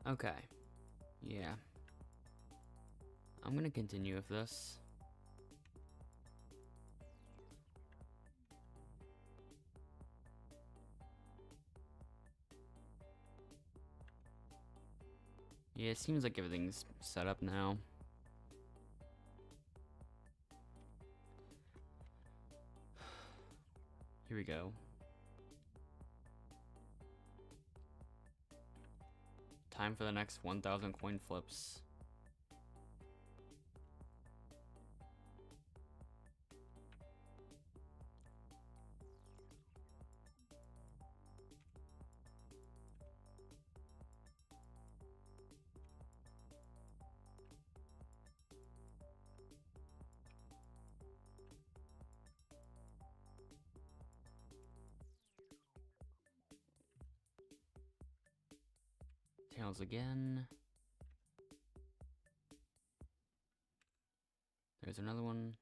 Okay. Yeah. I'm gonna continue with this. Yeah, it seems like everything's set up now. Here we go. Time for the next 1,000 coin flips. Tails again. There's another one.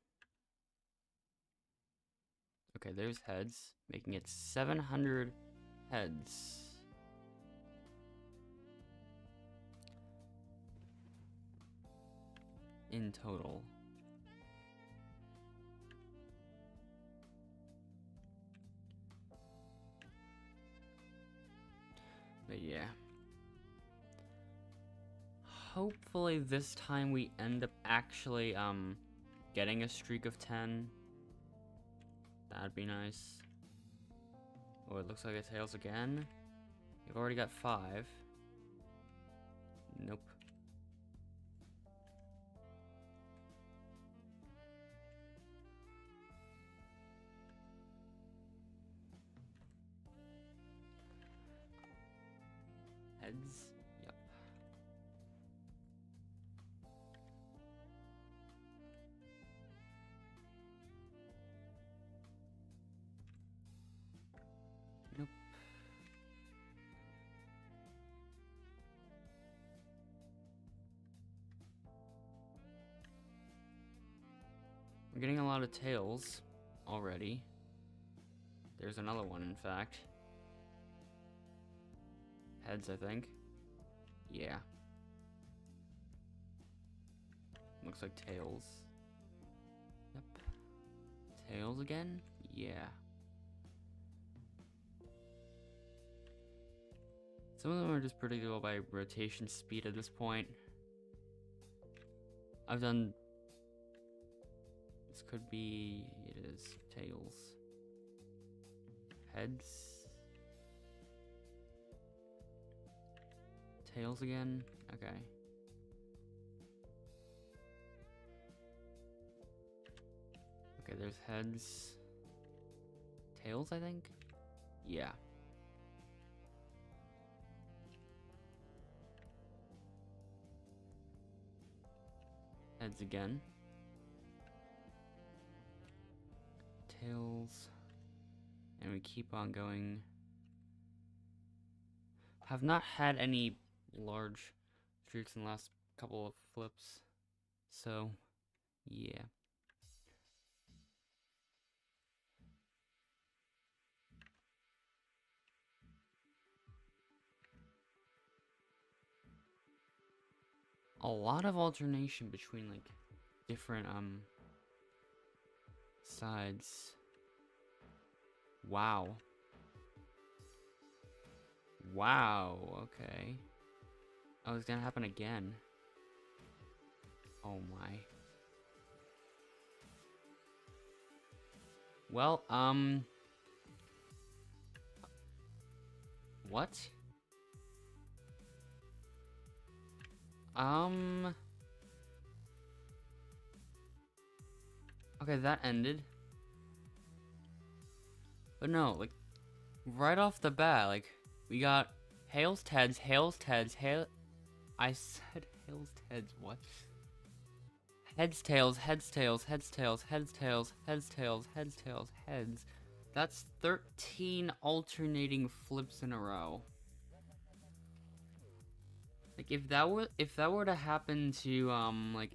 Okay, there's heads, making it 700 heads. In total. But yeah. Hopefully this time we end up actually getting a streak of 10. That'd be nice. Oh, it looks like it's tails again. You've already got 5. Nope. Heads. Yep. Nope. I'm getting a lot of tails already. There's another one, in fact. Heads, I think. Yeah. Looks like tails. Yep. Tails again? Yeah. Some of them are just predictable by rotation speed at this point. I've done... This could be... It is tails. Heads. Tails again? Okay. Okay, there's heads. Tails, I think? Yeah. Heads again. Tails. And we keep on going. Have not had any large streaks in the last couple of flips. So, yeah. A lot of alternation between like different sides. Wow. Wow, okay. Oh, it's gonna happen again. Oh my. Well, what? Okay, that ended. But no, like, right off the bat, like, we got Hails, Teds, I said Hails, Teds, what? Heads, tails, heads, tails, heads, tails, heads, tails, heads, tails, heads, tails, heads. That's 13 alternating flips in a row. Like, if that were to happen to, like,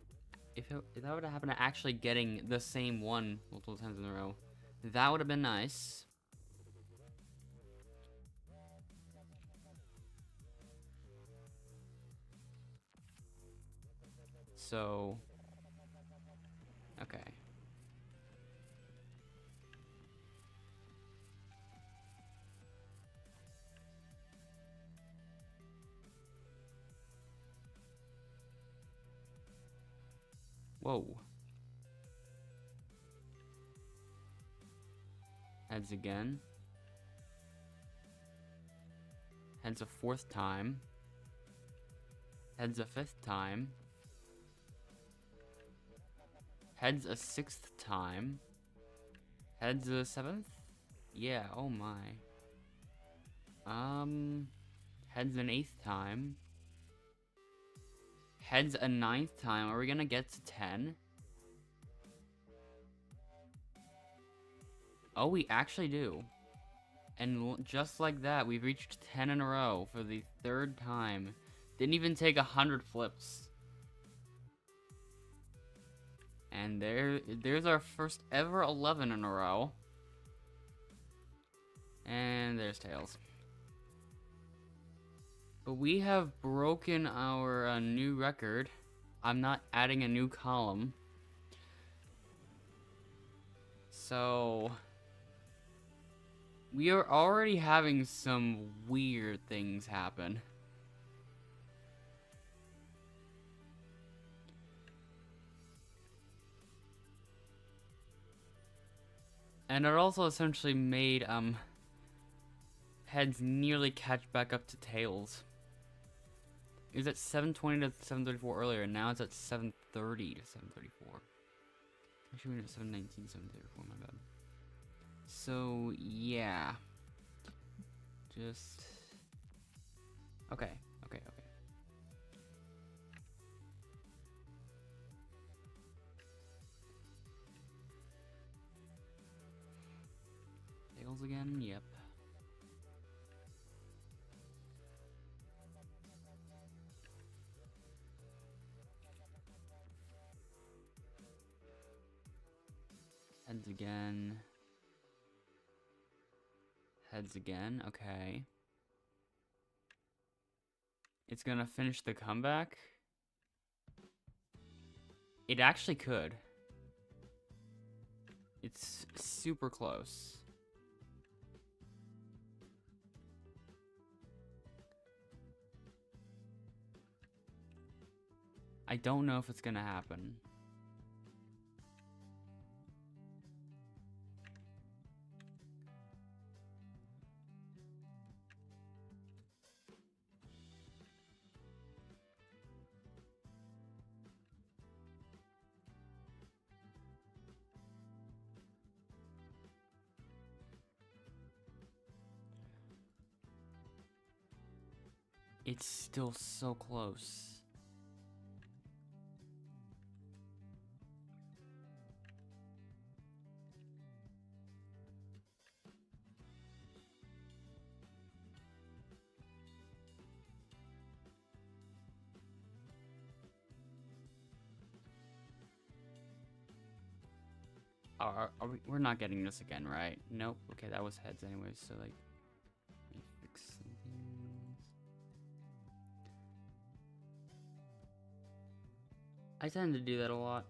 if that were to happen to actually getting the same one multiple times in a row, that would have been nice. So, okay. Whoa. Heads again. Heads a fourth time. Heads a fifth time. Heads a sixth time. Heads a seventh? Yeah, oh my. Heads an eighth time. Heads a ninth time. Are we gonna get to 10? Oh, we actually do. And just like that, we've reached 10 in a row for the third time. Didn't even take 100 flips. And there's our first ever 11 in a row. And there's tails. But we have broken our new record. I'm not adding a new column. So we are already having some weird things happen. And it also essentially made heads nearly catch back up to tails. It was at 7:20 to 7:34 earlier, and now it's at 7:30 to 7:34. Actually, we went at 7:19 to 7:34, my bad. So, yeah. Just... Okay. Tails again? Yep. Heads again. Heads again, okay. It's gonna finish the comeback? It actually could. It's super close. I don't know if it's gonna happen. It's still so close. We're not getting this again, right? Nope. Okay, that was heads anyways, so like... Let me fix some things. I tend to do that a lot.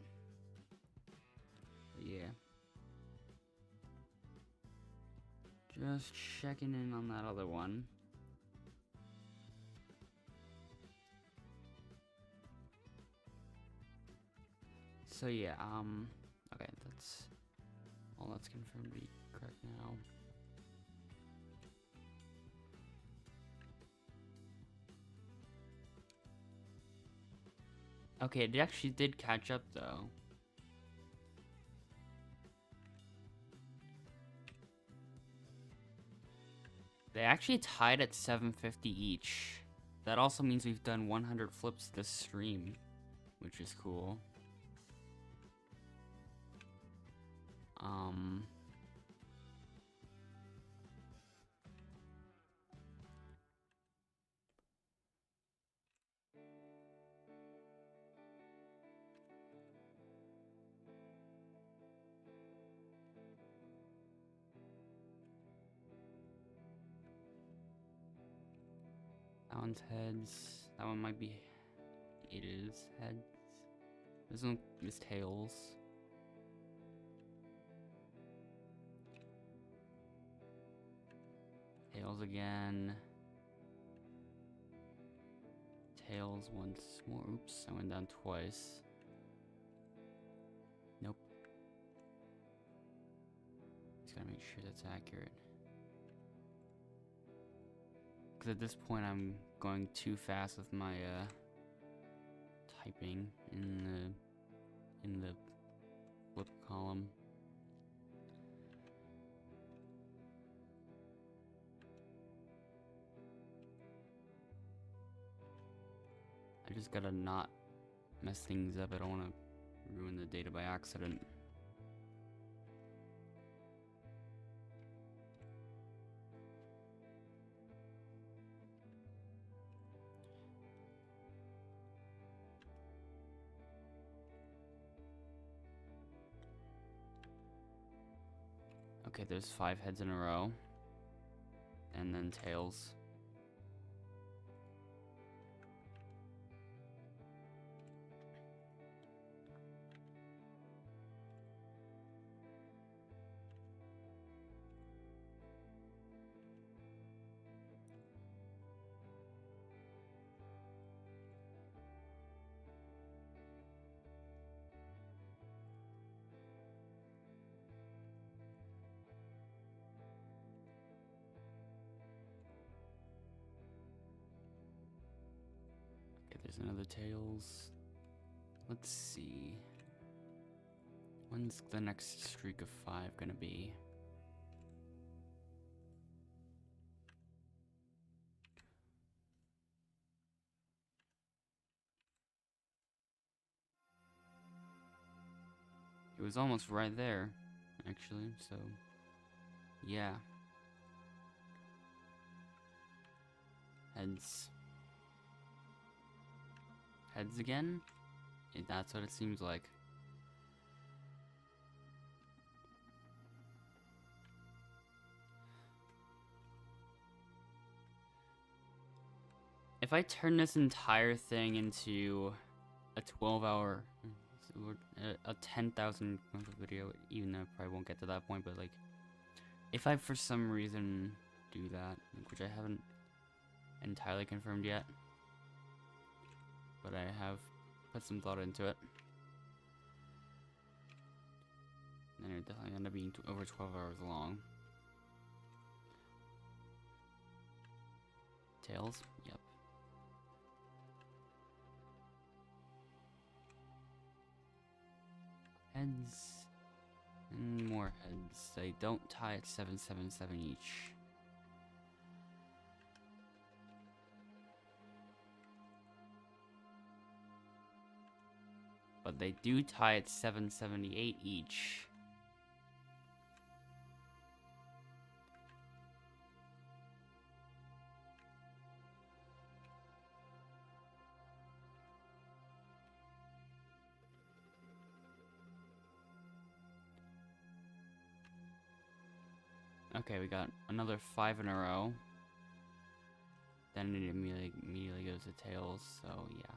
But yeah. Just checking in on that other one. So yeah, okay, that's all that's confirmed to be correct now. Okay, it actually did catch up though. They actually tied at 750 each. That also means we've done 100 flips this stream, which is cool. That one's heads. That one might be... It is heads. This one is tails. Tails again. Tails once more. Oops, I went down twice. Nope. Just gotta make sure that's accurate. Because at this point I'm going too fast with my typing in the flip column. I just gotta not mess things up. I don't want to ruin the data by accident. Okay, there's 5 heads in a row. And then tails. Okay, there's another tails. Let's see. When's the next streak of 5 gonna be? It was almost right there, actually, so yeah. Heads. Heads again? That's what it seems like. If I turn this entire thing into a 12-hour, a 10,000 video, even though I probably won't get to that point, but like, if I for some reason do that, which I haven't entirely confirmed yet, but I have put some thought into it, then it's definitely gonna be over 12 hours long. Tails? Yep. Heads. And more heads. They don't tie at 777 each. But they do tie at 778 each. Okay, we got another 5 in a row. Then it immediately goes to tails, so yeah.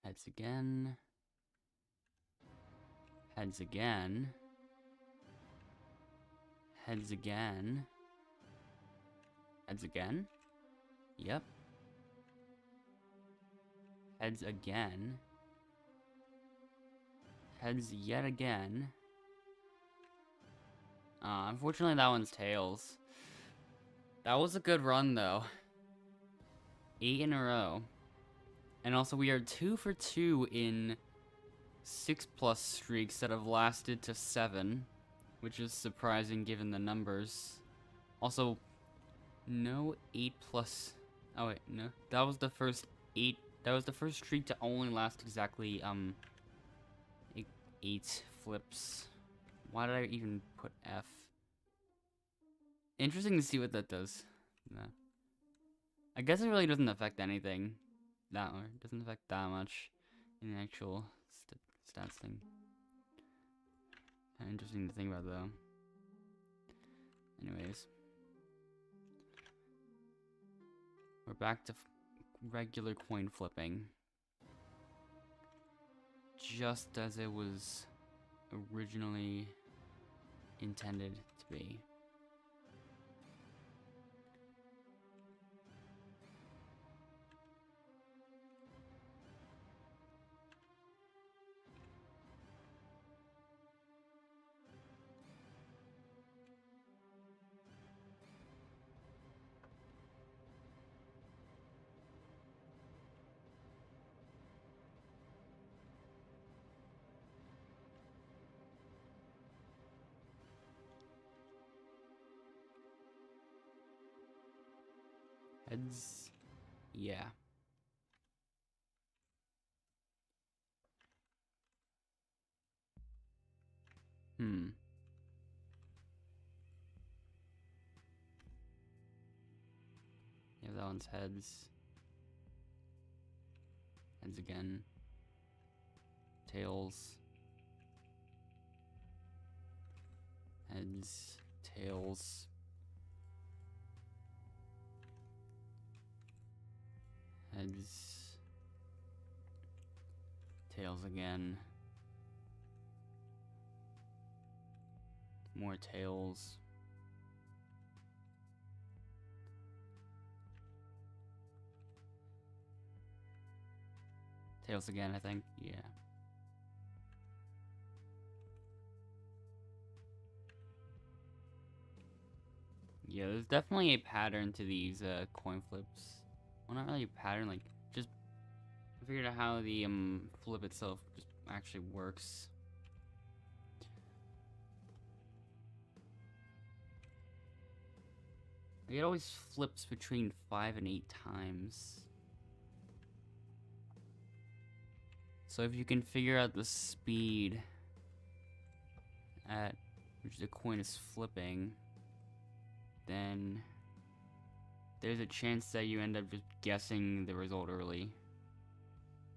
Heads again. Heads again. Heads again. Heads again? Yep. Heads again. Heads yet again. Unfortunately that one's tails. That was a good run though. 8 in a row. And also we are 2 for 2 in 6+ streaks that have lasted to 7. Which is surprising given the numbers. Also, no 8+. Oh wait, no. That was the first 8. That was the first streak to only last exactly 8 flips. Why did I even put F? Interesting to see what that does. No. I guess it really doesn't affect anything. That or it doesn't affect that much in the actual stats thing. Kind of interesting to think about though. Anyways, we're back to regular coin flipping. Just as it was originally intended to be. Heads, yeah. Yeah, that one's heads. Heads again. Tails. Heads. Tails. Heads. Tails again. More tails. Tails again, I think. Yeah. Yeah, there's definitely a pattern to these coin flips. Well, not really a pattern, like, just I figured out how the flip itself just actually works. It always flips between 5 and 8 times. So if you can figure out the speed at which the coin is flipping, then there's a chance that you end up just guessing the result early.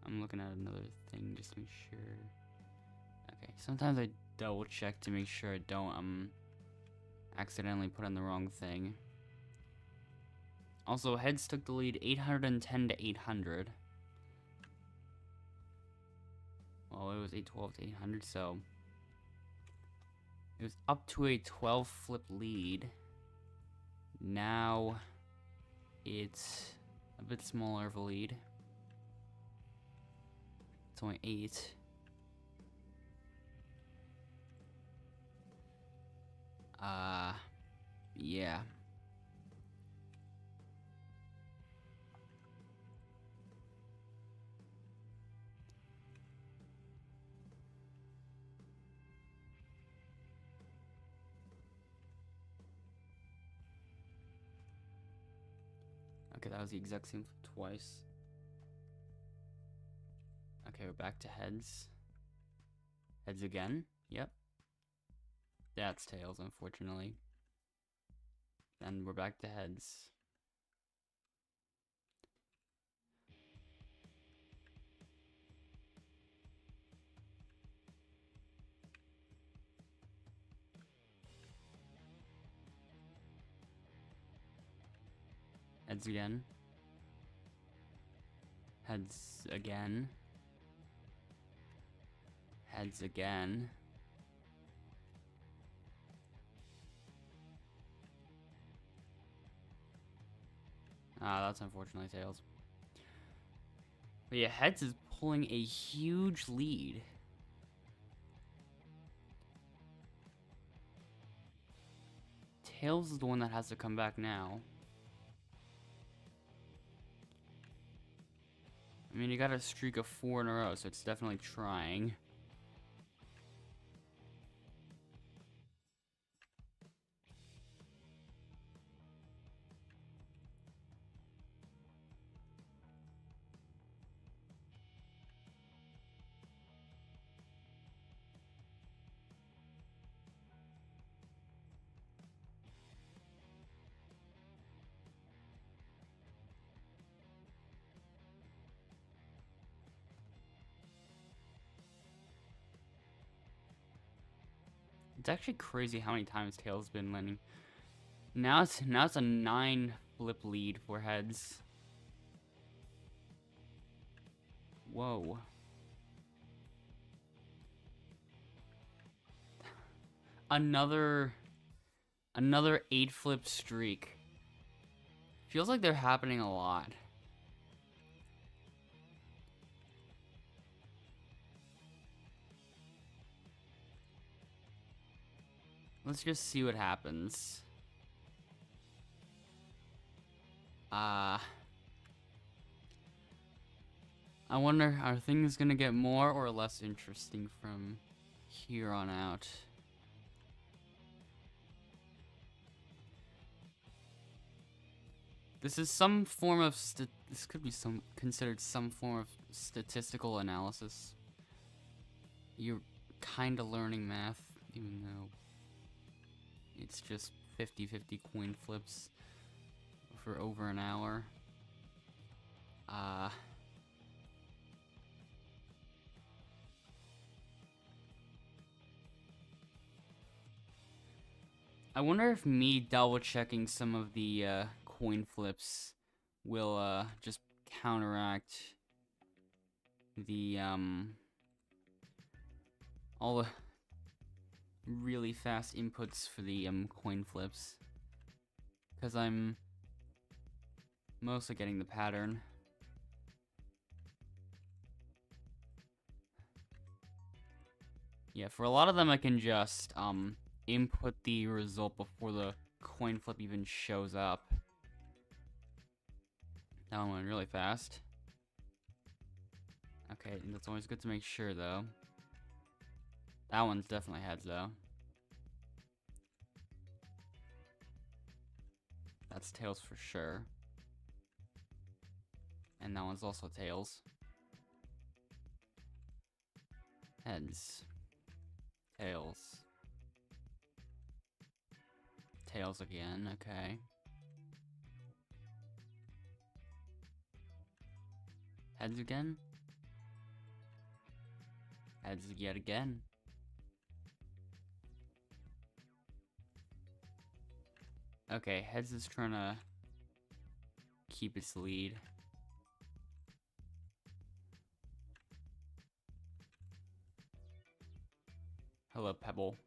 I'm looking at another thing just to make sure. Okay, sometimes I double check to make sure I don't accidentally put in the wrong thing. Also, heads took the lead 810 to 800. Well, it was 812 to 800, so it was up to a 12 flip lead. Now it's a bit smaller of a lead. It's only 8. Yeah. Okay, that was the exact same twice. Okay, we're back to heads. Heads again? Yep. That's tails, unfortunately. Then we're back to heads. Heads again. Heads again. Heads again. Ah, that's unfortunately tails. But yeah, heads is pulling a huge lead. Tails is the one that has to come back now. I mean, you got a streak of 4 in a row, so it's definitely trying. It's actually crazy how many times tails been winning. Now it's a 9 flip lead for heads. Whoa. Another 8 flip streak. Feels like they're happening a lot. Let's just see what happens. I wonder, are things gonna get more or less interesting from here on out? This is some form of this could be considered some form of statistical analysis. You're kind of learning math, even though it's just 50-50 coin flips for over an hour. I wonder if me double checking some of the coin flips will just counteract the all the really fast inputs for the coin flips, because I'm mostly getting the pattern. Yeah, for a lot of them I can just input the result before the coin flip even shows up. That one went really fast. Okay, that's always good to make sure though. That one's definitely heads though. That's tails for sure. And that one's also tails. Heads. Tails. Tails again, okay. Heads again. Heads yet again. Okay, heads is trying to keep its lead. Hello, Pebble.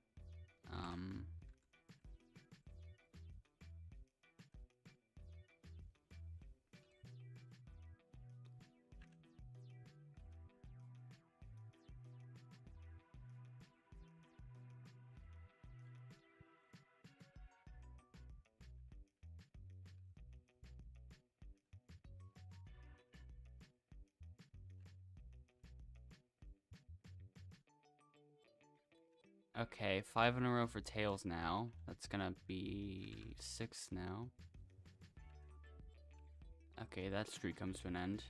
Okay, 5 in a row for tails now. That's gonna be 6 now. Okay, that streak comes to an end.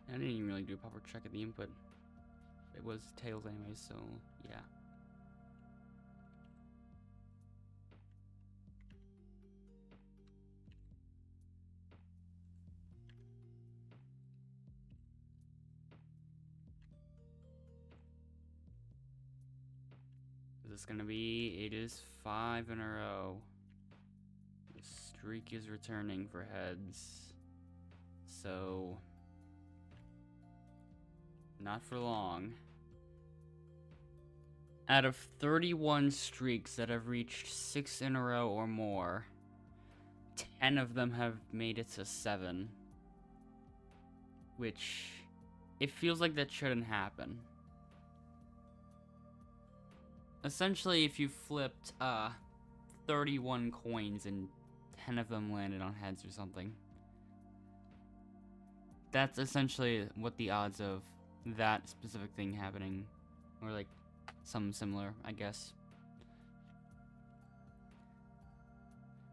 I didn't even really do a proper check of the input. it was tails anyway, so yeah. Is this gonna be? It is 5 in a row. The streak is returning for heads. So, not for long. Out of 31 streaks that have reached 6 in a row or more, 10 of them have made it to 7. Which, it feels like that shouldn't happen. Essentially, if you flipped 31 coins and 10 of them landed on heads or something, that's essentially what the odds of that specific thing happening, or like something similar, I guess.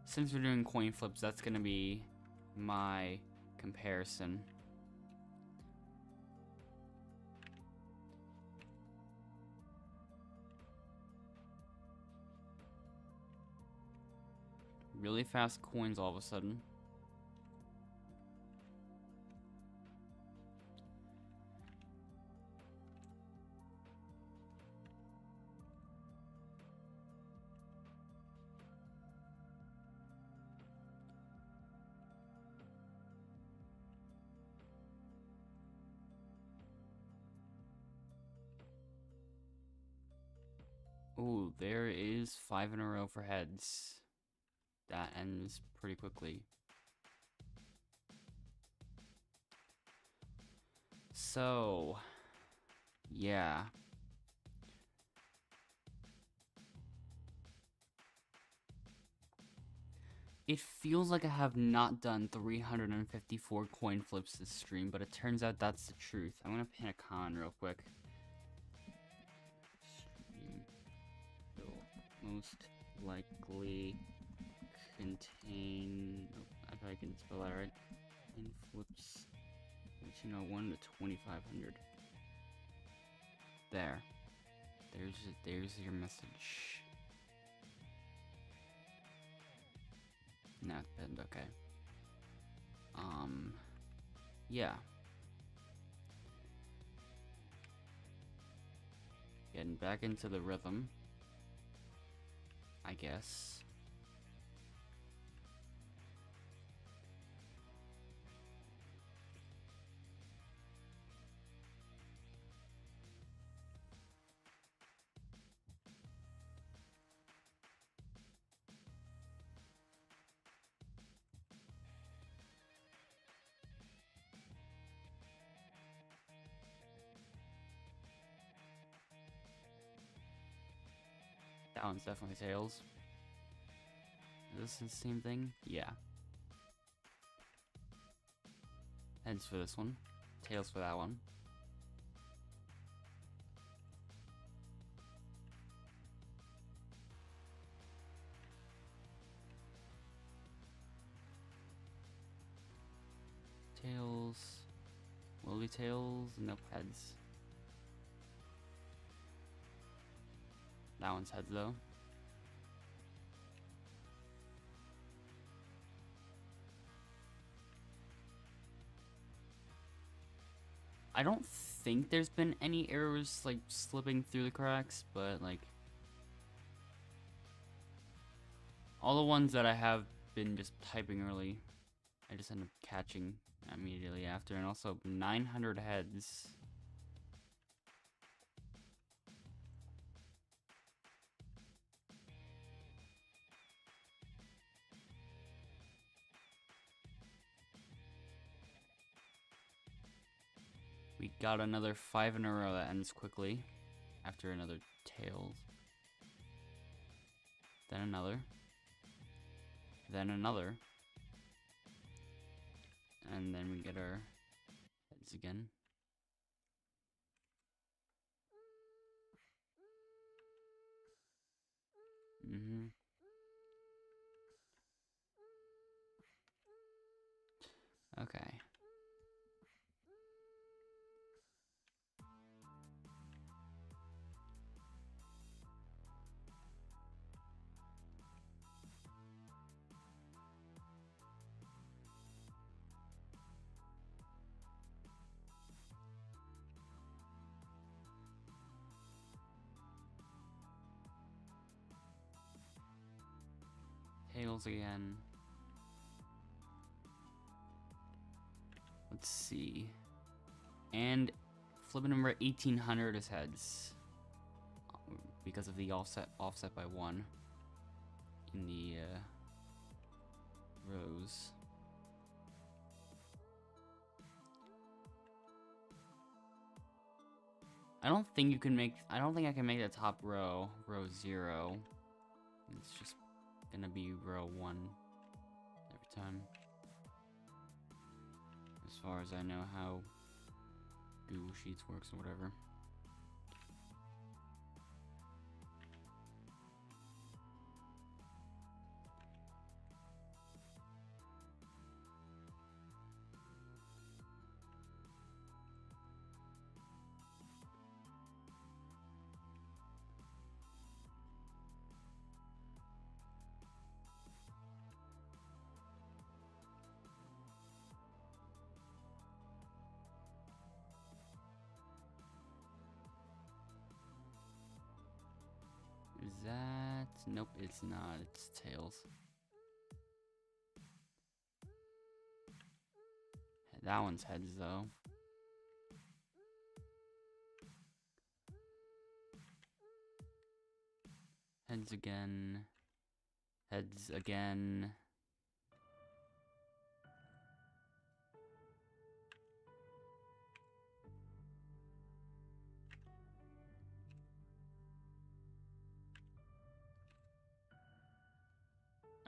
Since we're doing coin flips, that's gonna be my comparison. Really fast coins all of a sudden. Ooh, there is 5 in a row for heads. That ends pretty quickly. So, yeah. It feels like I have not done 354 coin flips this stream, but it turns out that's the truth. I'm gonna pin a con real quick. Stream will most likely contain, if I can spell that right, coin flips, 1 to 2,500. There. There's your message. Not bad, okay. Yeah. Getting back into the rhythm, I guess. That one's definitely tails. Is this the same thing? Yeah. Heads for this one. Tails for that one. Tails. Will be tails. Nope, heads. That one's heads though. I don't think there's been any errors like slipping through the cracks, but like all the ones that I have been just typing early, I just end up catching immediately after. And also 900 heads. We got another 5 in a row that ends quickly after another tails. Then another. Then another. And then we get our heads again. Okay. tails again. Let's see. And flipping number 1800 is heads. Because of the offset by 1 in the rows. I don't think I can make the top row 0. It's just gonna be row 1 every time. As far as I know how Google Sheets works or whatever. Is that... Nope, it's not. It's tails. That one's heads, though. Heads again. Heads again.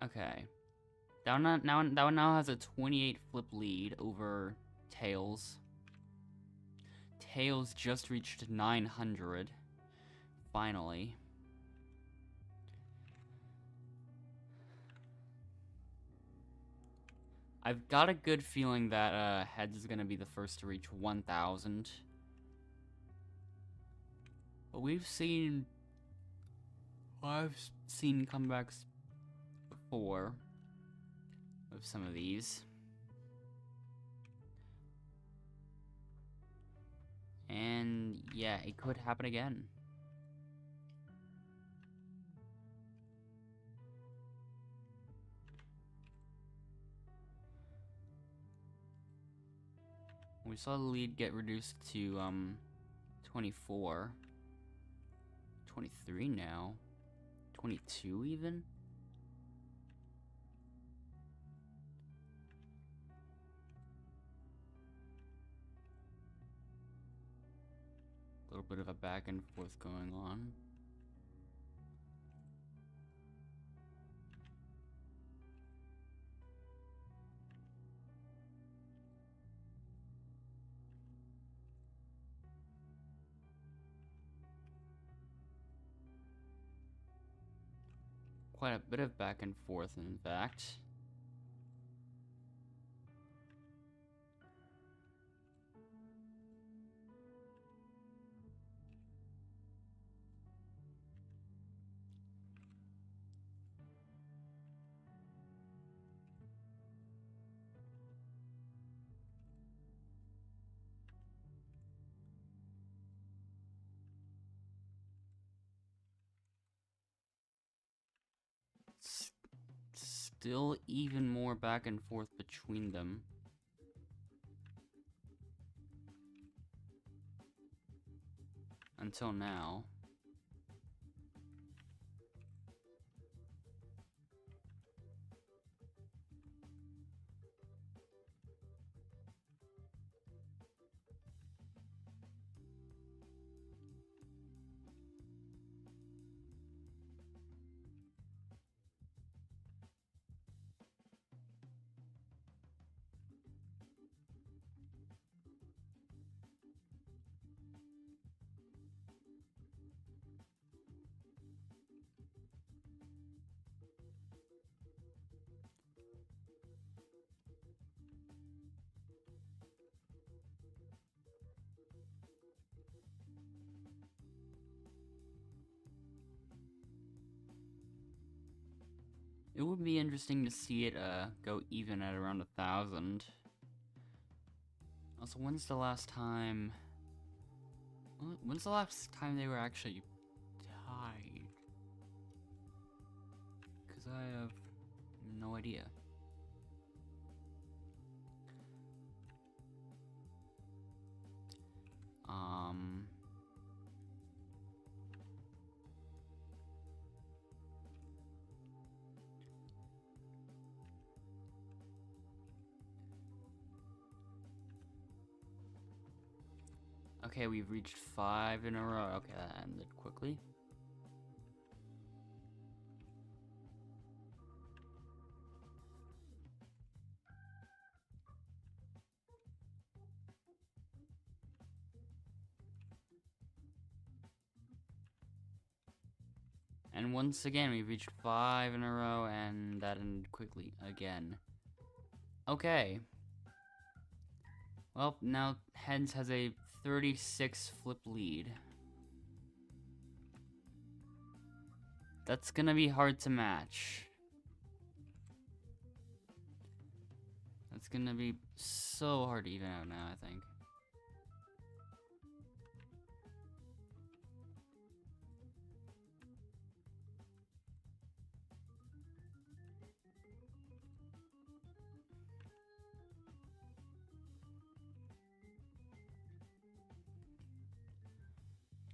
Okay. That one now has a 28 flip lead over tails. Tails just reached 900. Finally. I've got a good feeling that heads is gonna be the first to reach 1,000. But I've seen comebacks before with some of these. And yeah, it could happen again. We saw the lead get reduced to 24. 23 now. 22 even? A little bit of a back and forth going on. Quite a bit of back and forth, in fact. Still even more back and forth between them. Until now. It would be interesting to see it go even at around 1,000. Also, when's the last time they were actually tied? Because I have No idea. Okay, we've reached 5 in a row. Okay, that ended quickly. And once again, we've reached 5 in a row, and that ended quickly again. Okay. Well, now Heads has a 36 flip lead. That's gonna be hard to match. That's gonna be so hard to even out now, I think.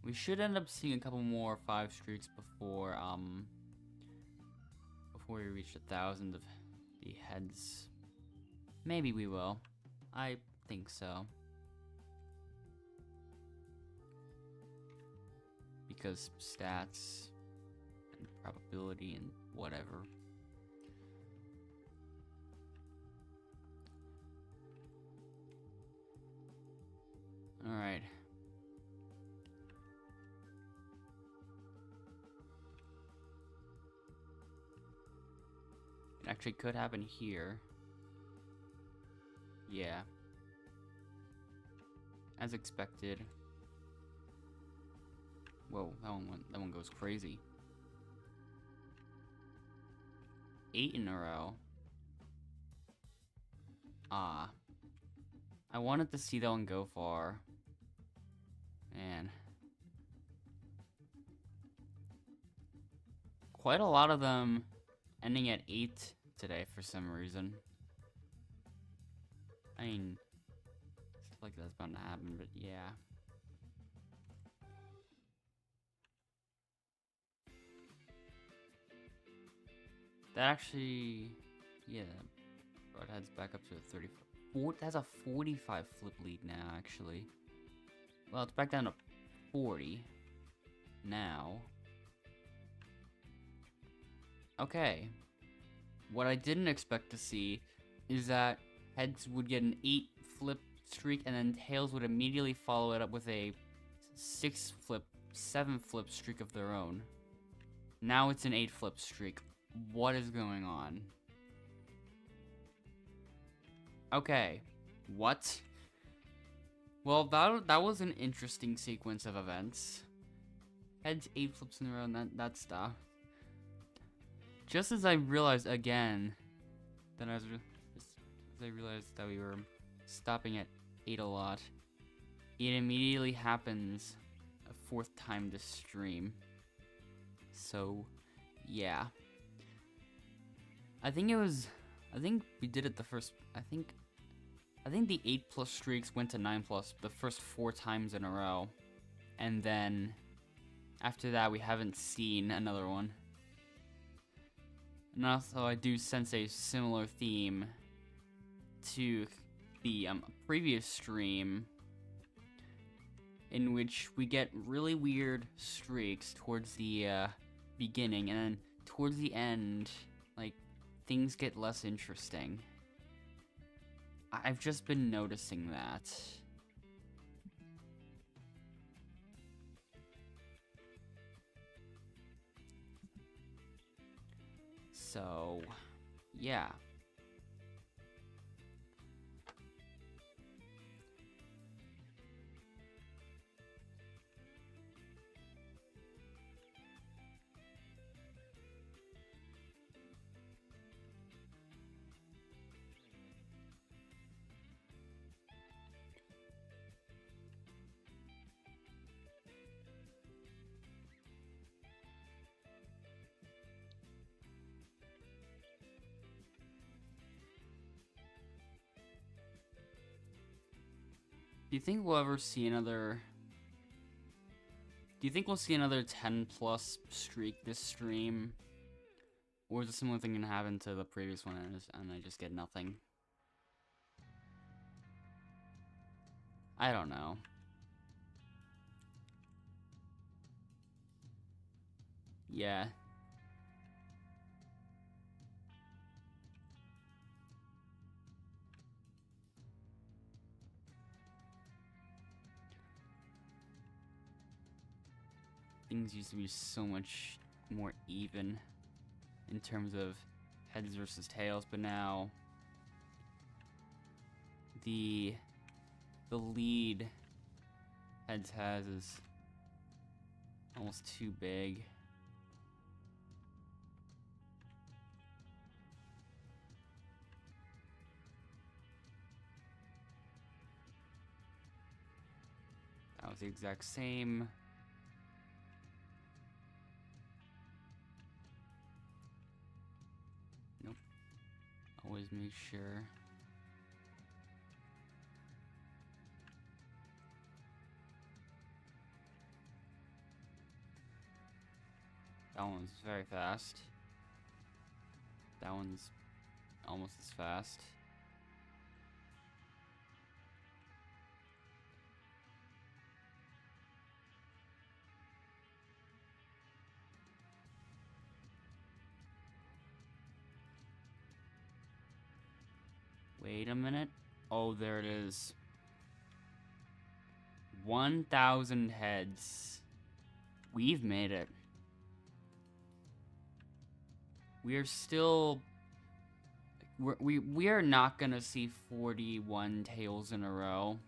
We should end up seeing a couple more 5 streaks before we reach 1,000 of the Heads. Maybe we will. I think so. Because stats and probability and whatever. Alright. It actually could happen here. Yeah. As expected. Whoa, that one goes crazy. 8 in a row. Ah. I wanted to see that one go far. Man. Quite a lot of them ending at 8 today for some reason. I mean, it's like that's bound to happen, but yeah. That actually, yeah, brought Heads back up to a 34. That's a 45 flip lead now, actually. Well, it's back down to 40 now. Okay. What I didn't expect to see is that Heads would get an 8 flip streak and then Tails would immediately follow it up with a 6 flip, 7 flip streak of their own. Now it's an 8 flip streak. What is going on? Okay. What? Well, that was an interesting sequence of events. Heads 8 flips in a row and that stuff. Just as I realized again that as I realized that we were stopping at 8 a lot, it immediately happens a 4th time this stream. So, yeah. I think we did it the first, I think the 8+ streaks went to 9+ the first 4 times in a row. And then, after that, we haven't seen another one. And also, I do sense a similar theme to the previous stream, in which we get really weird streaks towards the beginning, and then towards the end, like, things get less interesting. I've just been noticing that. So, yeah. Do you think we'll ever see another... Do you think we'll see another 10+ streak this stream? Or is a similar thing gonna happen to the previous one and I just get nothing? I don't know. Yeah. Things used to be so much more even in terms of heads versus tails, but now the lead heads has is almost too big. That was the exact same. Nope. Always make sure. That one's very fast. That one's almost as fast. Wait a minute. Oh, there it is. 1,000 heads. We've made it. We are still... We are not gonna see 41 tails in a row.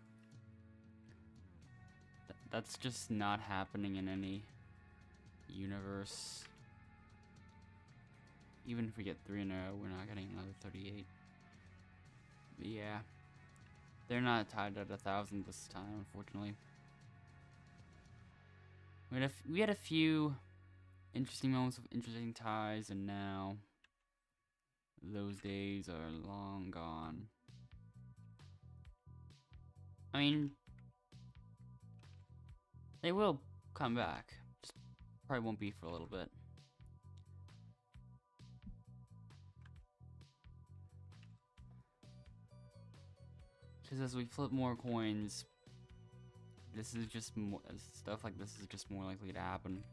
That's just not happening in any universe. Even if we get 3 in a row, we're not getting another 38. But yeah. They're not tied at 1,000 this time, unfortunately. We had a few interesting moments of interesting ties, and now those days are long gone. I mean, they will come back. Just probably won't be for a little bit. Because as we flip more coins, this is just more, stuff like this is just more likely to happen.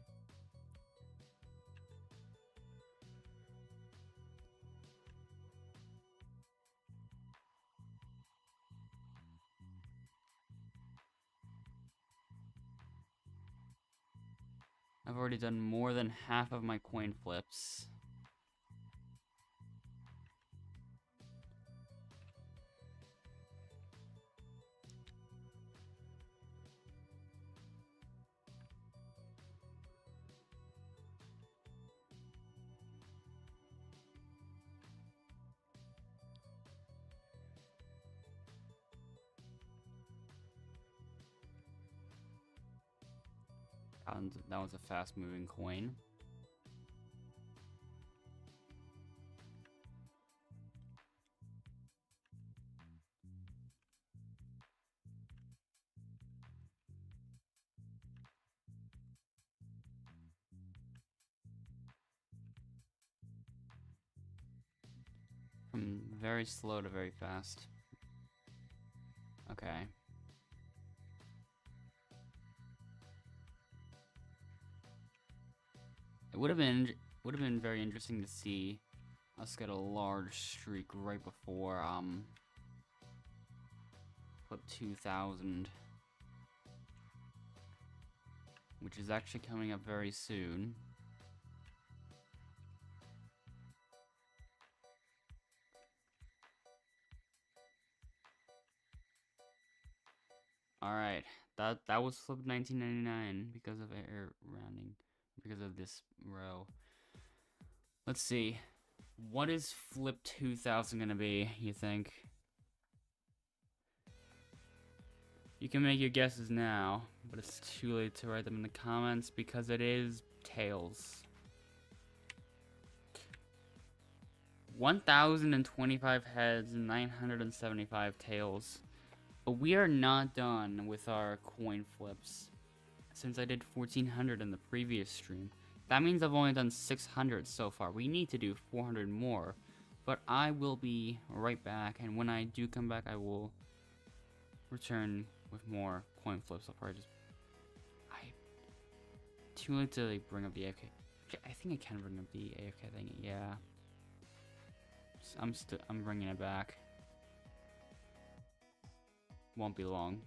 I've already done more than half of my coin flips. And that was a fast-moving coin. From very slow to very fast. Okay. It would have been very interesting to see us get a large streak right before flip 2,000, which is actually coming up very soon. All right, that was flip 1999 because of error rounding, because of this row. Let's see, what is flip 2,000 gonna be? You think? You can make your guesses now, but it's too late to write them in the comments because it is tails. 1,025 heads, 975 tails. But we are not done with our coin flips. Since I did 1400 in the previous stream. That means I've only done 600 so far. We need to do 400 more. But I will be right back. And when I do come back, I will return with more coin flips. I'll probably just... Too late to like, bring up the AFK. I think I can bring up the AFK thing. Yeah. I'm bringing it back. Won't be long.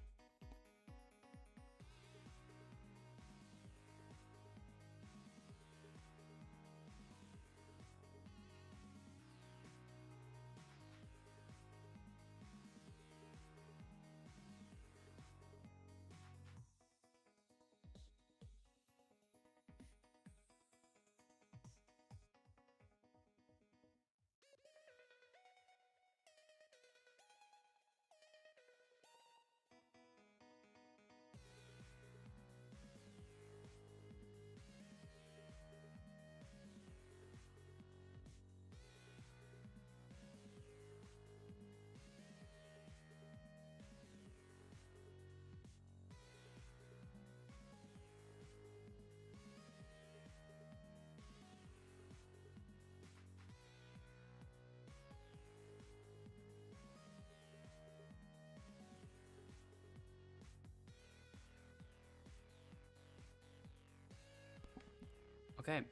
Okay.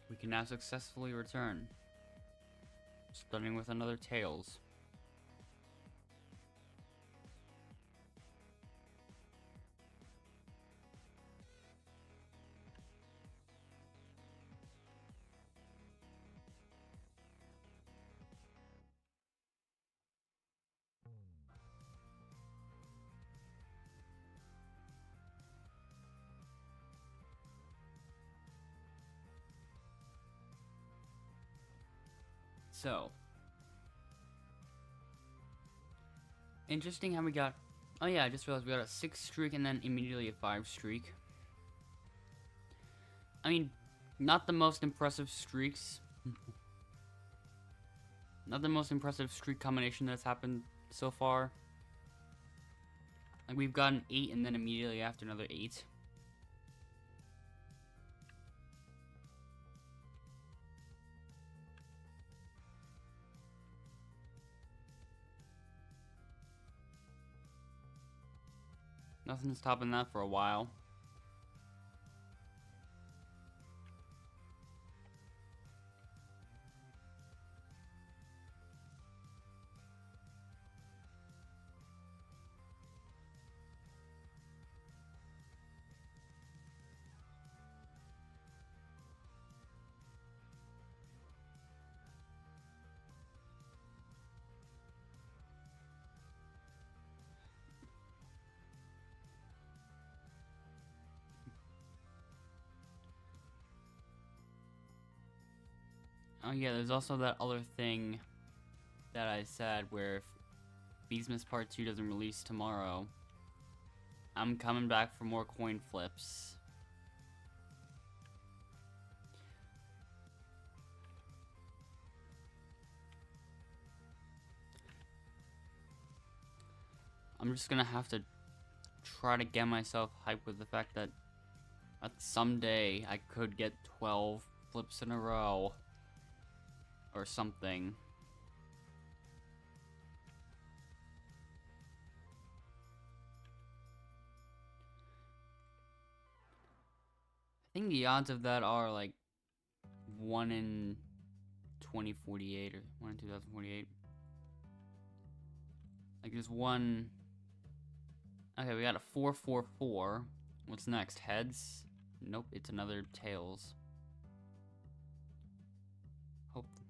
We can now successfully return. Starting with another Tails. So, interesting how we got... Oh yeah, I just realized we got a 6 streak and then immediately a 5 streak. I mean, not the most impressive streaks. Not the most impressive streak combination that's happened so far. Like, we've gotten 8 and then immediately after another 8. Nothing's topping that for a while. Oh yeah, there's also that other thing that I said where if Beastmas Part 2 doesn't release tomorrow, I'm coming back for more coin flips. I'm just gonna have to try to get myself hyped with the fact that someday I could get 12 flips in a row. Or something. I think the odds of that are like 1 in 2048 or 1 in 2048. Like there's one. Okay, we got a 444. What's next? Heads? Nope, it's another Tails.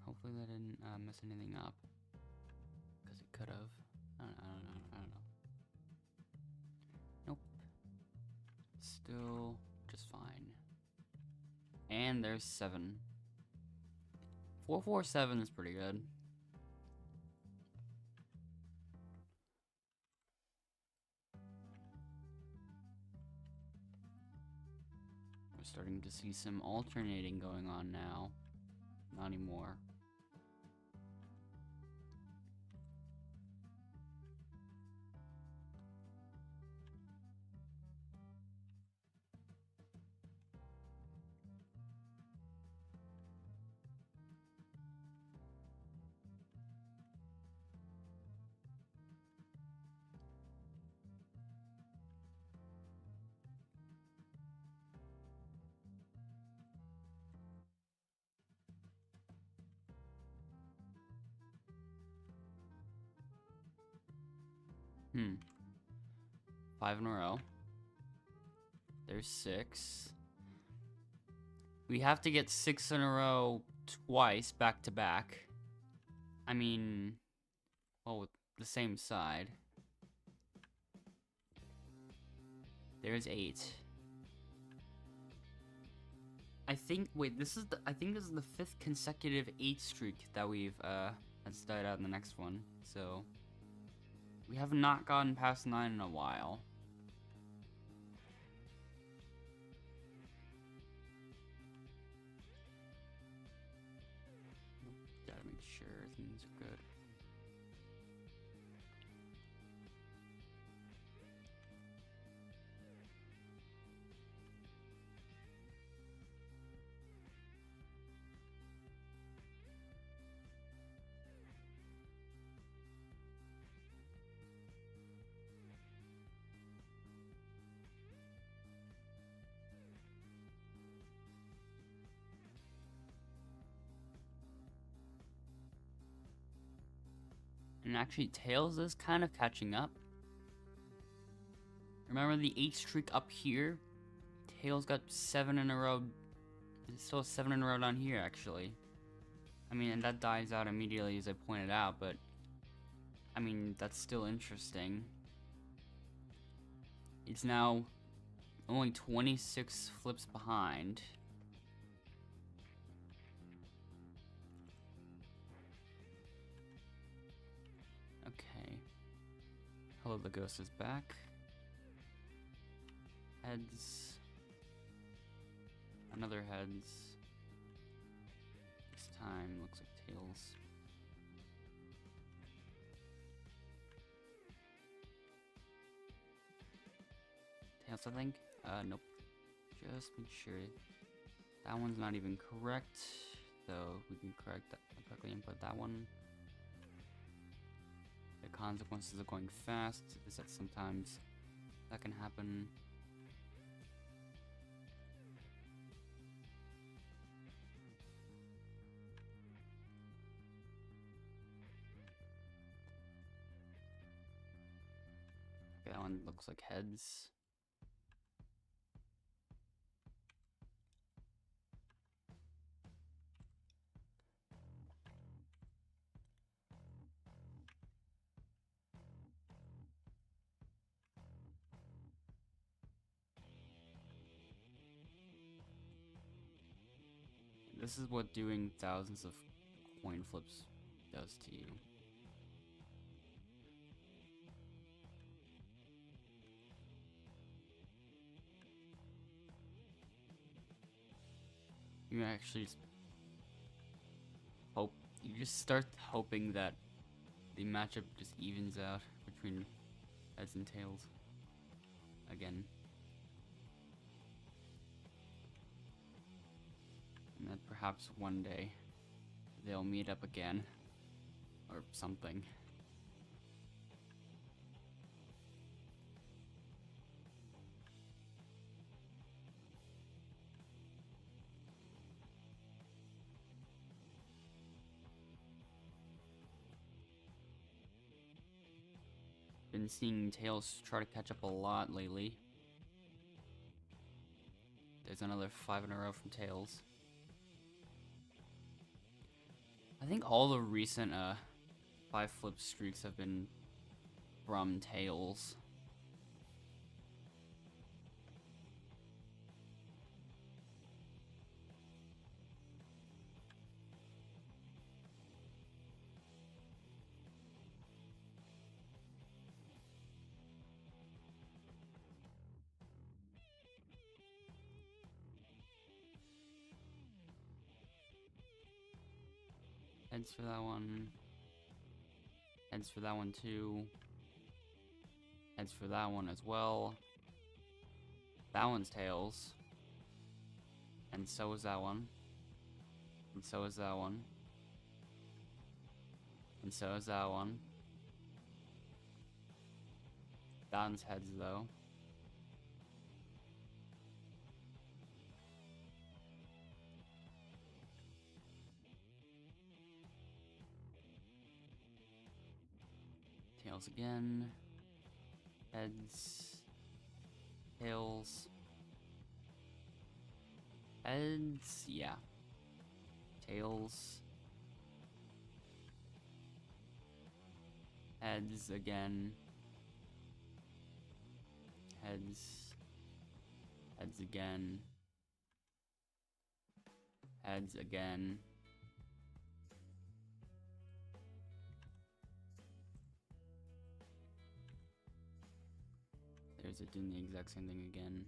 Hopefully that didn't mess anything up. Because it could have. I don't know. Nope. Still just fine. And there's 7. 447 is pretty good. We're starting to see some alternating going on now. Not anymore. 5 in a row. There's 6. We have to get 6 in a row twice, back to back. I mean, well, with the same side. There's 8. I think this is the 5th consecutive 8 streak that we've that's died out in the next one. So we have not gotten past 9 in a while. Gotta make sure things are good. And actually, Tails is kind of catching up. Remember the 8 streak up here? Tails got 7 in a row. It's still 7 in a row down here, actually. I mean, and that dies out immediately, as I pointed out, but I mean, that's still interesting. It's now only 26 flips behind. Okay. Hello, the ghost is back. Heads. Another heads. This time looks like tails. Tails, I think? Nope. Just make sure. That one's not even correct. So we can correctly input that one. The consequences of going fast is that sometimes that can happen. Okay, that one looks like heads. This is what doing thousands of coin flips does to you. You actually just hope, you just start hoping that the matchup just evens out between heads and tails again. And that perhaps one day they'll meet up again or something. Been seeing Tails try to catch up a lot lately. There's another 5 in a row from Tails. I think all the recent 5 flip streaks have been from Tails. Heads for that one. Heads for that one too. Heads for that one as well. That one's tails. And so is that one. And so is that one. And so is that one. That one's heads though. Tails again. Heads. Tails. Heads. Yeah. Tails. Heads again. Heads. Heads again. Heads again. There's it doing the exact same thing again.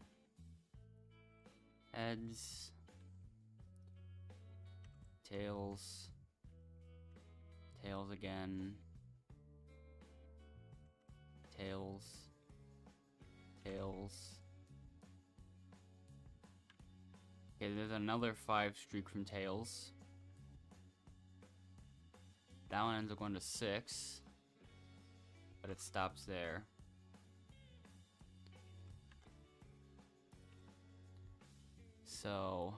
Heads. Tails. Tails again. Tails. Tails. Okay, there's another 5 streak from Tails. That one ends up going to 6. But it stops there. So...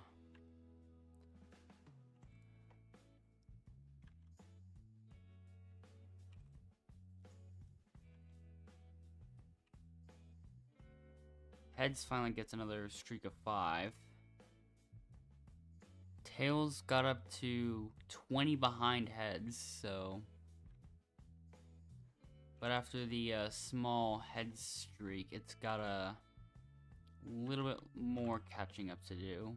Heads finally gets another streak of 5. Tails got up to 20 behind Heads, so... But after the small Heads streak, it's got a little bit more catching up to do.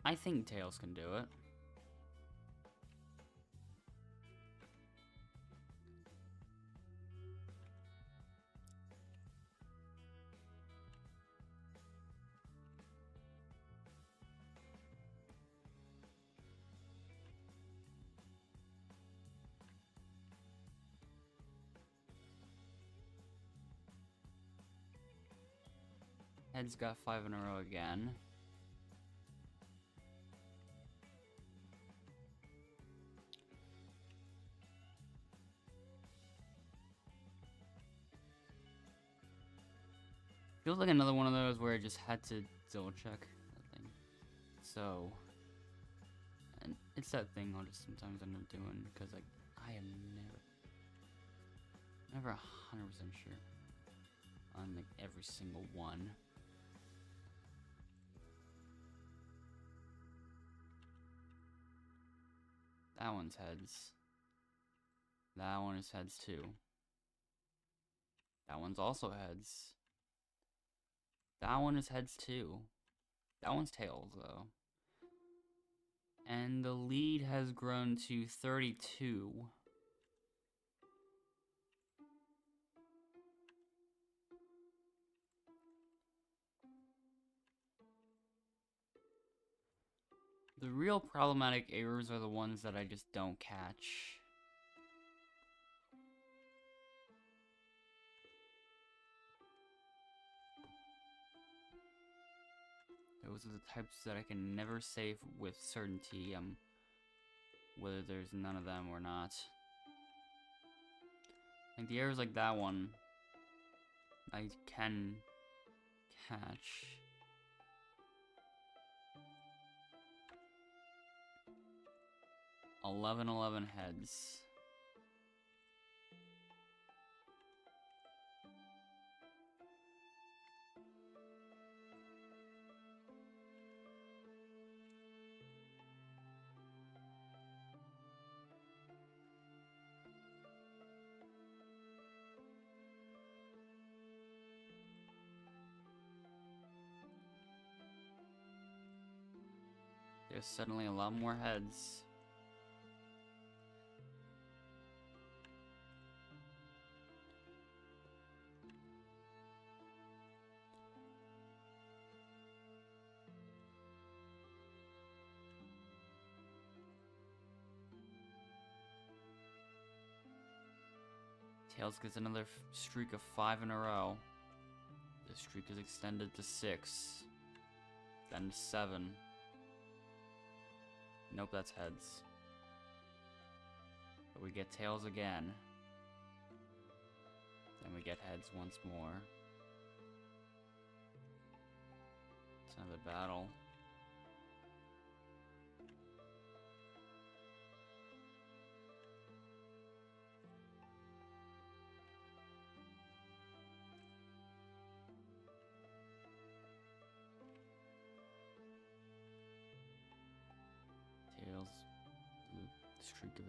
I think Tails can do it. Heads got 5 in a row again. Feels like another one of those where I just had to double check that thing. So, and it's that thing I'll just sometimes end up doing because like I am never 100% sure on like every single one. That one's heads. That one is heads too. That one's also heads. That one is heads too. That one's tails though. And the lead has grown to 32. The real problematic errors are the ones that I just don't catch. Those are the types that I can never say with certainty, whether there's none of them or not. Like the errors like that one, I can catch. $11 heads. There's suddenly a lot more heads. Tails gets another streak of 5 in a row. The streak is extended to 6. Then to 7. Nope, that's heads. But we get tails again. Then we get heads once more. It's another battle.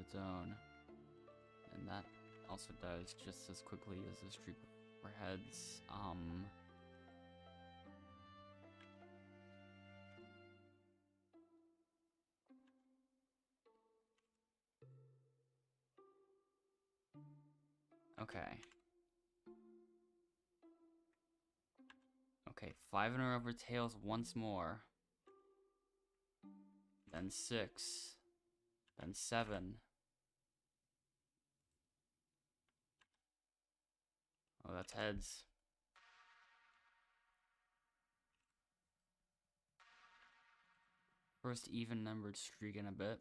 its own. And that also dies just as quickly as the streak for heads. Okay. Okay, 5 in a row for tails once more. Then 6. Then 7. Oh, that's heads. First even numbered streak in a bit.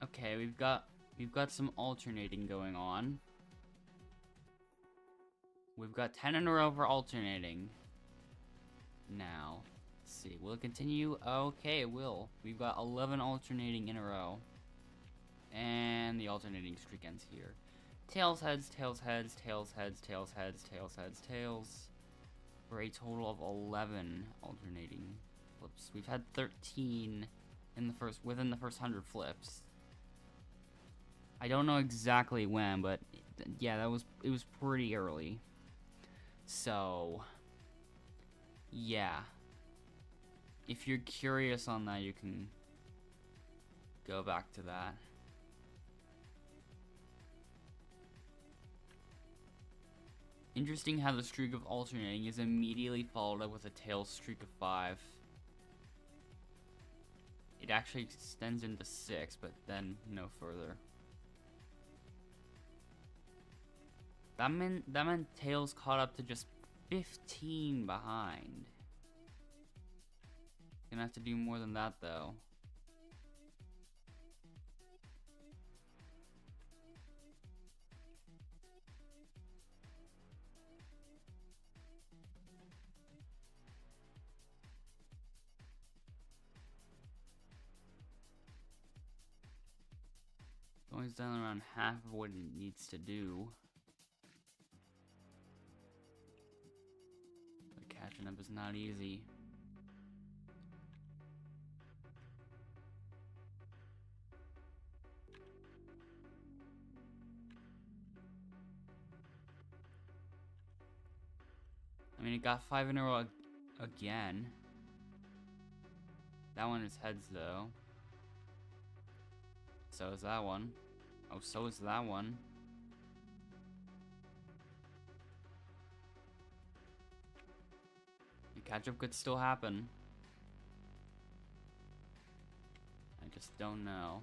Okay, we've got some alternating going on. We've got 10 in a row for alternating. Now, let's see. Will it continue? Okay, it will. We've got 11 alternating in a row. And the alternating streak ends here. Tails, heads, tails, heads, tails, heads, tails, heads, tails, heads, tails. For a total of 11 alternating flips. We've had 13 in within the first 100 flips. I don't know exactly when, but yeah, it was pretty early. So, yeah. If you're curious on that, you can go back to that. Interesting how the streak of alternating is immediately followed up with a tail streak of 5. It actually extends into 6, but then no further. That meant tails caught up to just 15 behind. Gonna have to do more than that though. It's only done around half of what it needs to do. But catching up is not easy. I mean, it got 5 in a row again. That one is heads though. So is that one. Oh, so is that one. The catch-up could still happen. I just don't know.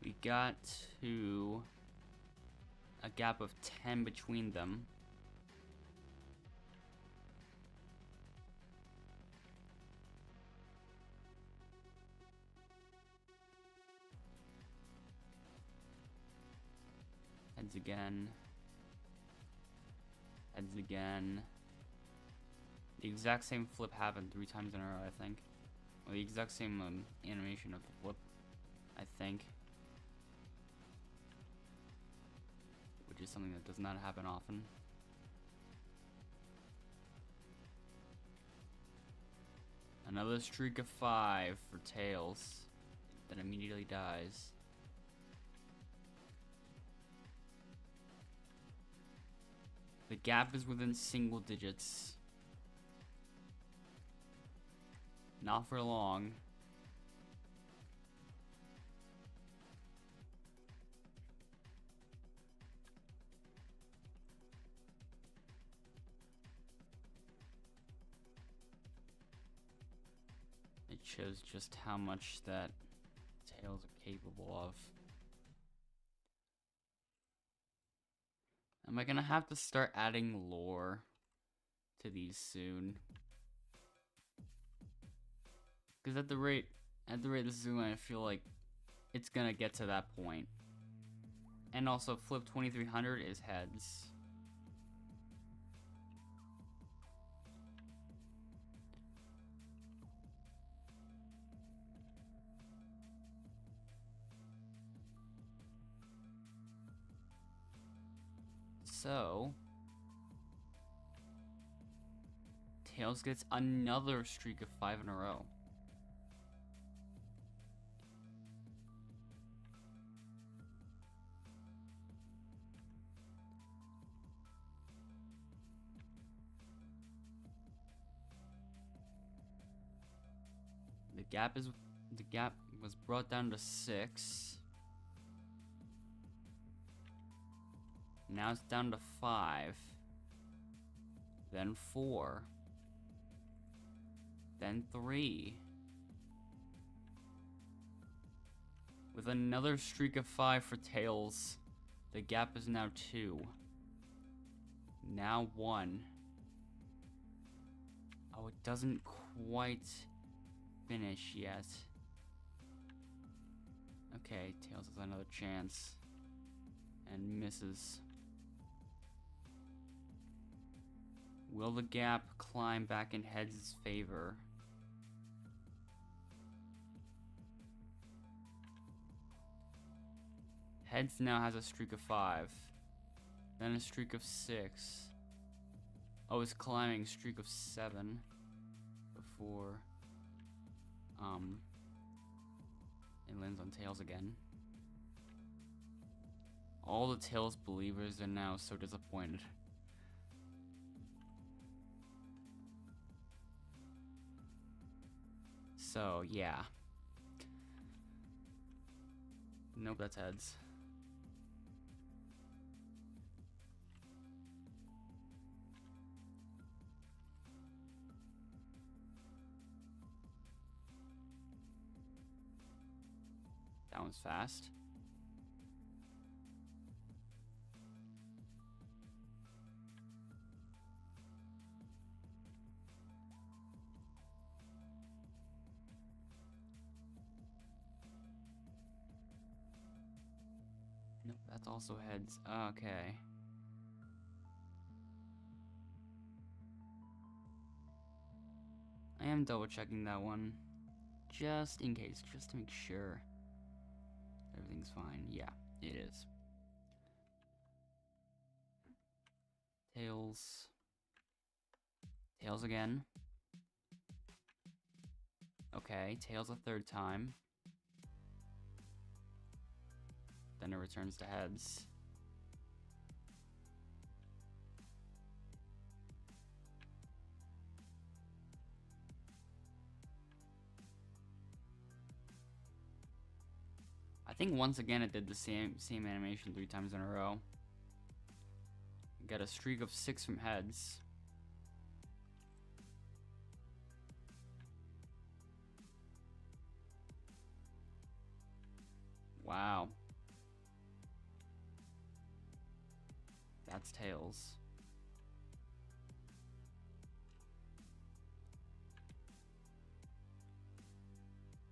We got to a gap of 10 between them. Heads again. Heads again. The exact same flip happened 3 times in a row, I think. Well, the exact same animation of the flip, I think. Which is something that does not happen often. Another streak of 5 for tails that immediately dies. The gap is within single digits. Not for long. shows just how much that Tails are capable of. Am I gonna have to start adding lore to these soon? Because at the rate this is going, I feel like it's gonna get to that point. And also, flip 2300 is heads. So, Tails gets another streak of 5 in a row. The gap was brought down to 6. Now it's down to 5. Then 4. Then 3. With another streak of 5 for Tails, the gap is now 2. Now 1. Oh, it doesn't quite finish yet. Okay, Tails has another chance. And misses. Will the gap climb back in Heads' favor? Heads now has a streak of 5. Then a streak of 6. Oh, it's climbing streak of 7. Before it lands on Tails again. All the Tails believers are now so disappointed. So, yeah. Nope, that's heads. That one's fast. Nope, that's also heads. Okay. I am double checking that one. Just in case, just to make sure everything's fine. Yeah, it is. Tails. Tails again. Okay, Tails a third time. Then it returns to heads. I think once again it did the same animation 3 times in a row. Got a streak of 6 from heads. Wow. That's Tails.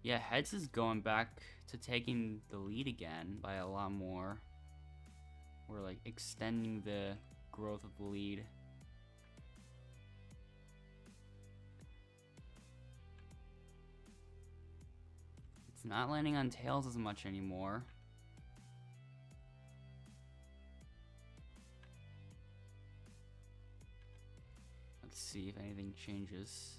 Yeah, Heads is going back to taking the lead again by a lot more. We're like extending the growth of the lead. It's not landing on Tails as much anymore. Let's see if anything changes.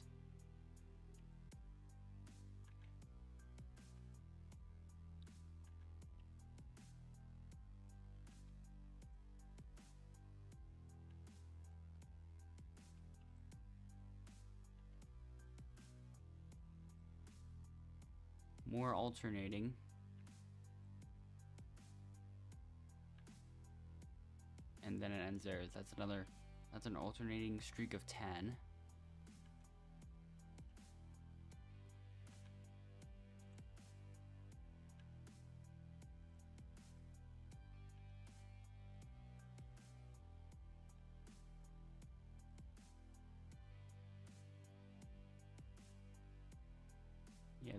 More alternating. And then it ends there. That's an alternating streak of 10.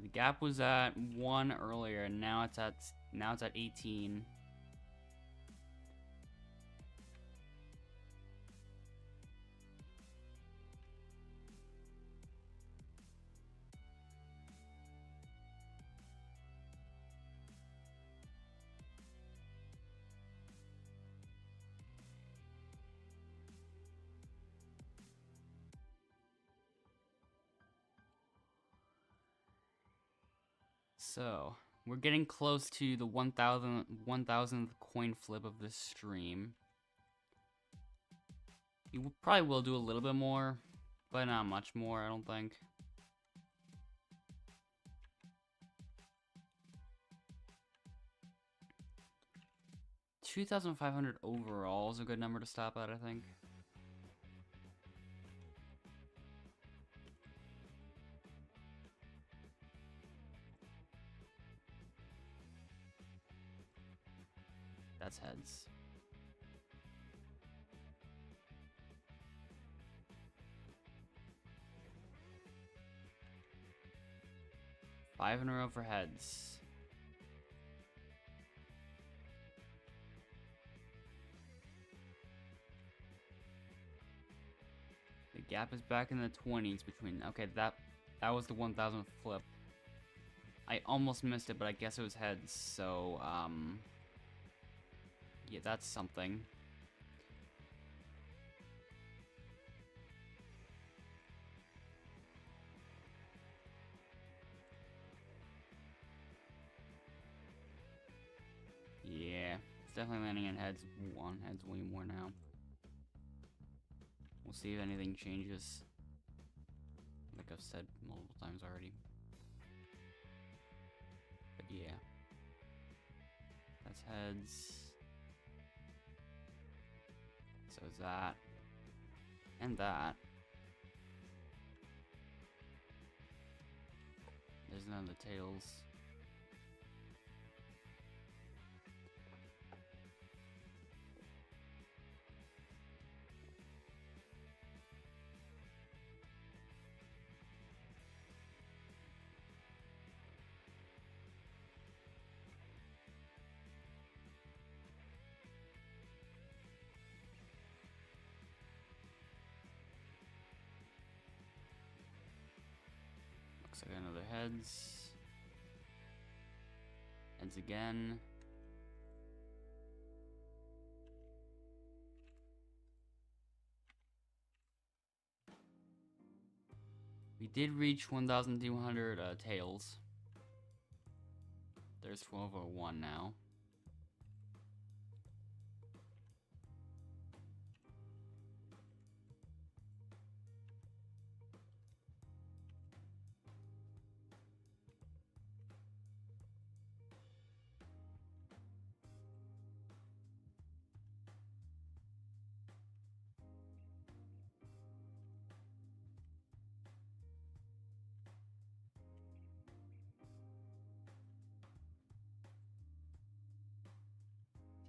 The gap was at 1 earlier, and now it's at 18. So, we're getting close to the 1000th coin flip of this stream. You probably will do a little bit more, but not much more, I don't think. $2,500 overall is a good number to stop at, I think. That's heads. Five in a row for heads. The gap is back in the 20s between. Okay, that was the 1000th flip. I almost missed it, but I guess it was heads. So yeah, that's something. Yeah, it's definitely landing in heads. On heads way more now. We'll see if anything changes. Like I've said multiple times already. But yeah. That's heads. So is that. And that. There's none of the tails. Looks like another heads. Heads again. We did reach 1,200 tails. There's 1201 now.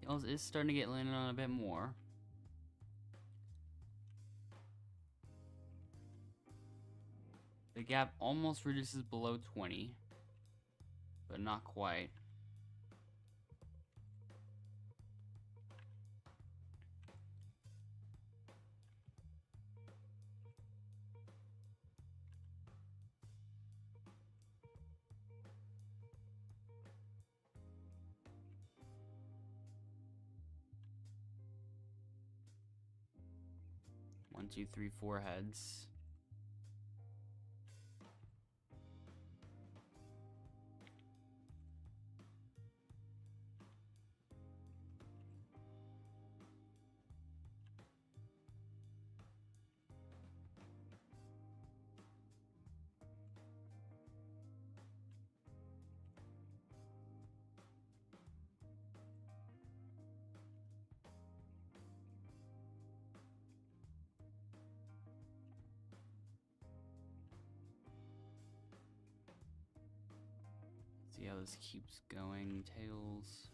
Tails is starting to get landed on a bit more. The gap almost reduces below 20, but not quite. One, two, three, four heads. See how this keeps going. Tails.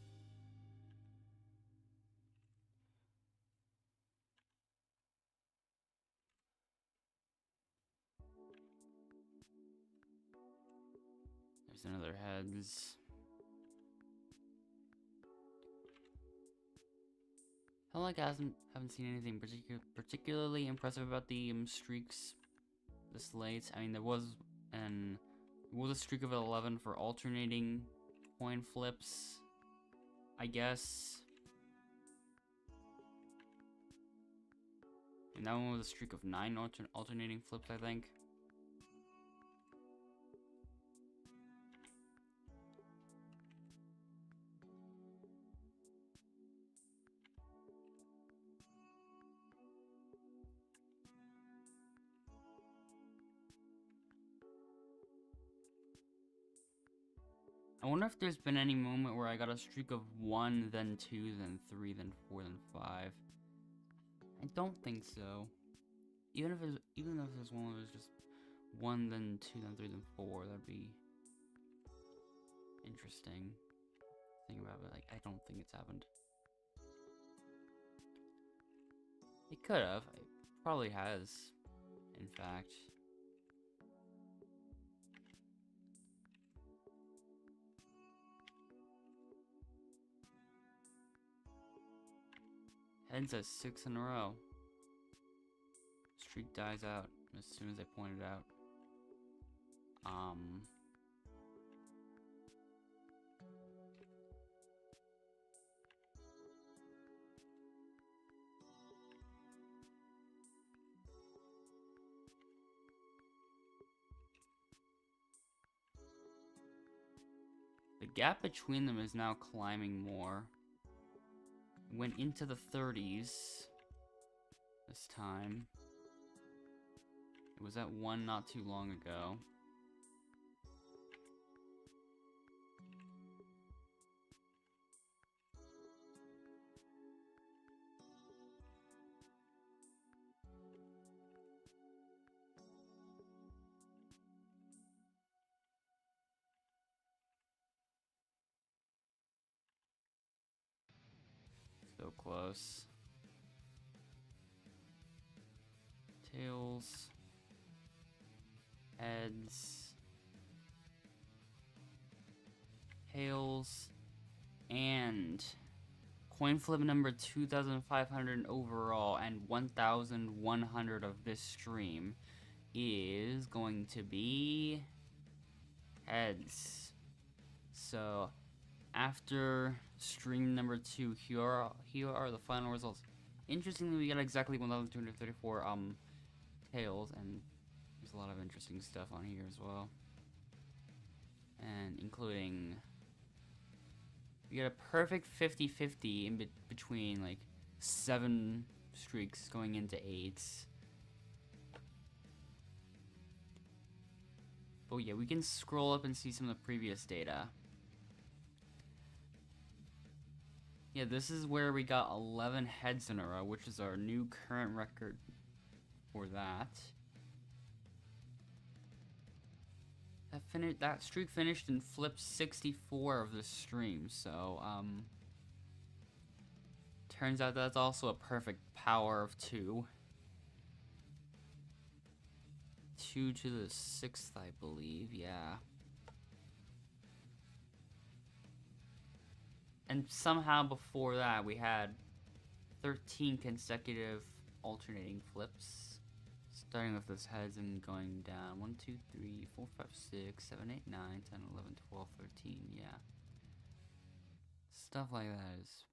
There's another heads. I feel like I haven't seen anything particularly impressive about the streaks this late. I mean, there was a streak of 11 for alternating coin flips, I guess. And that one was a streak of 9 alternating flips, I think. I wonder if there's been any moment where I got a streak of 1, then 2, then 3, then 4, then 5. I don't think so. Even if there's one where it was just 1, then 2, then 3, then 4, that'd be interesting. Think about it, like, I don't think it's happened. It could have. It probably has, in fact. Heads at 6 in a row. Streak dies out as soon as I point it out. The gap between them is now climbing more. It went into the 30s this time. It was at 1 not too long ago. So close. Tails. Heads. Tails. And coin flip number 2,500 overall and 1,100 of this stream is going to be heads. So after stream number 2, here are the final results. Interestingly, we got exactly 1,234 tails, and there's a lot of interesting stuff on here as well, and including we got a perfect 50-50 in between like 7 streaks going into 8s. But yeah, we can scroll up and see some of the previous data. Yeah, this is where we got 11 heads in a row, which is our new current record for that. That streak finished in flip 64 of the stream, so turns out that's also a perfect power of 2. 2 to the 6th, I believe, yeah. And somehow before that, we had 13 consecutive alternating flips. Starting with this heads and going down. 1, 2, 3, 4, 5, 6, 7, 8, 9, 10, 11, 12, 13, yeah. Stuff like that is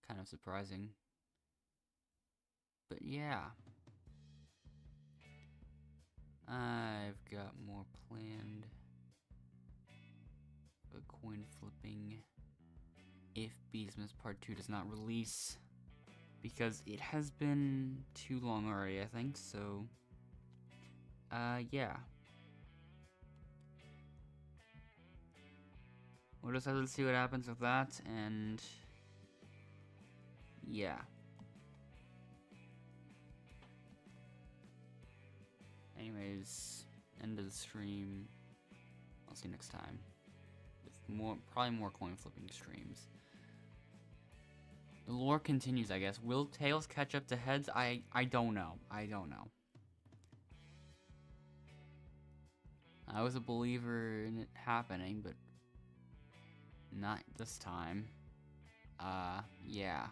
kind of surprising. But yeah. I've got more planned for coin flipping if Beastmas Part 2 does not release, because it has been too long already, I think, so yeah. We'll just have to see what happens with that, and yeah. Anyways, end of the stream. I'll see you next time with probably more coin flipping streams. The lore continues, I guess. Will tails catch up to heads? I don't know. I don't know. I was a believer in it happening, but not this time. Yeah.